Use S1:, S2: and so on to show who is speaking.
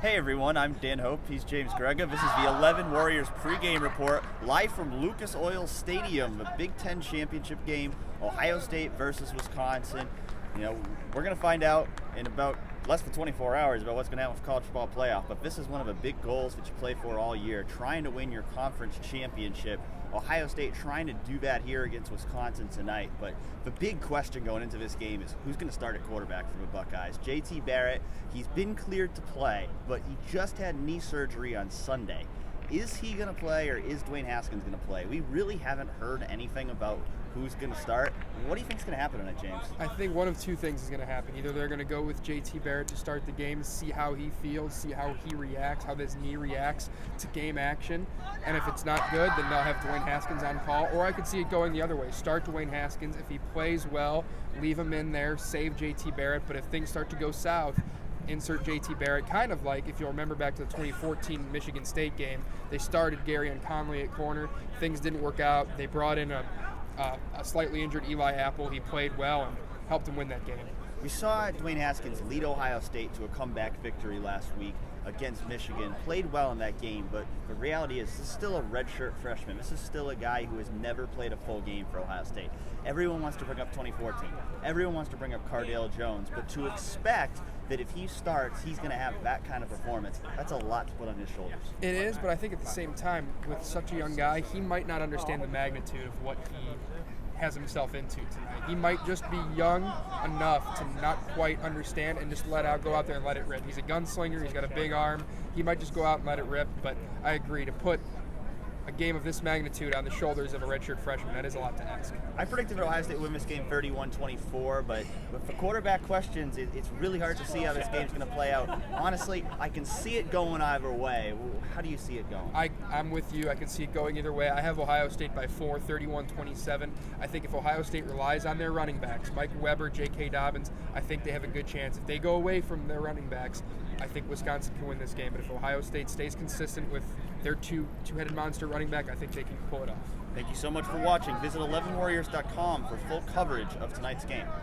S1: Hey everyone, I'm Dan Hope. He's James Grega. This is the 11 Warriors pregame report live from Lucas Oil Stadium, the Big Ten championship game, Ohio State versus Wisconsin. We're going to find out in about less than 24 hours about what's going to happen with college football playoff, but this is one of the big goals that you play for all year, trying to win your conference championship. Ohio State trying to do that here against Wisconsin tonight, but the big question going into this game is who's going to start at quarterback for the Buckeyes. JT Barrett, he's been cleared to play, but he just had knee surgery on Sunday. Is he going to play, or is Dwayne Haskins going to play? We really haven't heard anything about who's going to start. What do you think is going to happen tonight, James?
S2: I think one of two things is going to happen. Either they're going to go with JT Barrett to start the game, see how he feels, see how he reacts, how this knee reacts to game action. And if it's not good, then they'll have Dwayne Haskins on call. Or I could see it going the other way. Start Dwayne Haskins. If he plays well, leave him in there, save JT Barrett. But if things start to go south, insert JT Barrett, kind of like if you'll remember back to the 2014 Michigan State game. They started Gary and Conley at corner. Things didn't work out. They brought in a slightly injured Eli Apple. He played well and helped them win that game.
S1: We saw Dwayne Haskins lead Ohio State to a comeback victory last week against Michigan. Played well in that game, but the reality is this is still a redshirt freshman. This is still a guy who has never played a full game for Ohio State. Everyone wants to bring up 2014. Everyone wants to bring up Cardale Jones, but to expect that if he starts, he's going to have that kind of performance, that's a lot to put on his shoulders.
S2: It is, but I think at the same time, with such a young guy, he might not understand the magnitude of what he has himself into tonight. He might just be young enough to not quite understand and just go out there and let it rip. He's a gunslinger, he's got a big arm, he might just go out and let it rip, but I agree, to put a game of this magnitude on the shoulders of a redshirt freshman, that is a lot to ask.
S1: I predicted Ohio State would win this game 31-24, but with the quarterback questions, it's really hard to see how this game's going to play out. Honestly, I can see it going either way. How do you see it going?
S2: I'm with you. I can see it going either way. I have Ohio State by 4, 31-27. I think if Ohio State relies on their running backs, Mike Weber, J.K. Dobbins, I think they have a good chance. If they go away from their running backs, I think Wisconsin can win this game. But if Ohio State stays consistent with their two-headed monster running back, I think they can pull it off.
S1: Thank you so much for watching. Visit 11warriors.com for full coverage of tonight's game.